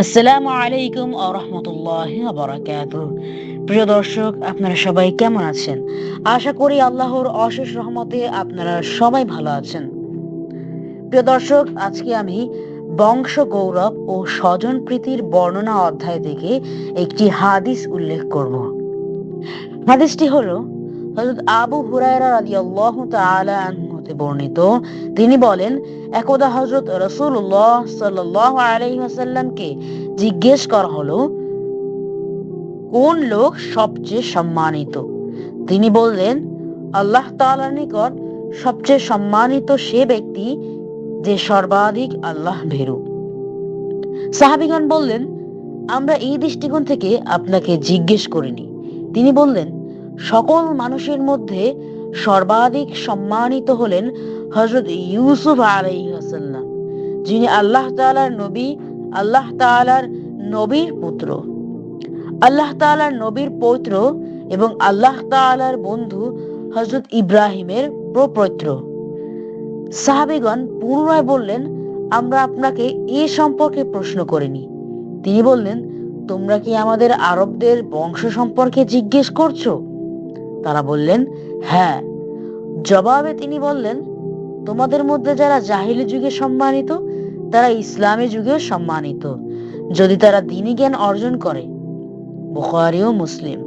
আসসালামু আলাইকুম ওয়া রাহমাতুল্লাহি ওয়া বারাকাতুহু। প্রিয় দর্শক, আপনারা সবাই কেমন আছেন? আশা করি আল্লাহর অশেষ রহমতে আপনারা সবাই ভালো আছেন। প্রিয় দর্শক, আজকে আমি বংশ গৌরব ও স্বজন প্রীতির বর্ণনা অধ্যায় থেকে একটি হাদিস উল্লেখ করব। হাদিসটি হলো হযরত আবু হুরায়রা রাদিয়াল্লাহু তাআলা আনহু হতে বর্ণিত। তিনি বলেন, একদা হযরত রাসূলুল্লাহ সাল্লাল্লাহু আলাইহি ওয়াসাল্লামকে জিজ্ঞেস করা হলো, কোন লোক সবচেয়ে সম্মানিত? তিনি বললেন, আল্লাহ তাআলার নিকট সবচেয়ে সম্মানিত সে ব্যক্তি যে সর্বাধিক আল্লাহ ভীরু। সাহাবীগণ বললেন, আমরা এই দৃষ্টিকোণ থেকে আপনাকে জিজ্ঞেস করিনি। তিনি বললেন, সকল মানুষের মধ্যে সর্বাধিক সম্মানিত হলেন হযরত ইউসুফ আলাইহিস সালাম, যিনি আল্লাহ তাআলার নবী, আল্লাহ তাআলার নবীর পুত্র, আল্লাহ তাআলার নবীর পৌত্র এবং আল্লাহ তাআলার বন্ধু হযরত ইব্রাহিমের প্রপৌত্র। সাহাবীগণ পুনরায় বললেন, আমরা আপনাকে এ সম্পর্কে প্রশ্ন করিনি। তিনি বললেন, তোমরা কি আমাদের আরবদের বংশ সম্পর্কে জিজ্ঞেস করছো? তারা বললেন, হ্যাঁ। জবাবে তিনি বললেন, তোমাদের মধ্যে যারা জাহিলি যুগে সম্মানিত, তারা ইসলামী যুগেও সম্মানিত, যদি তারা দ্বীনী জ্ঞান অর্জন করে। বুখারী ও মুসলিম।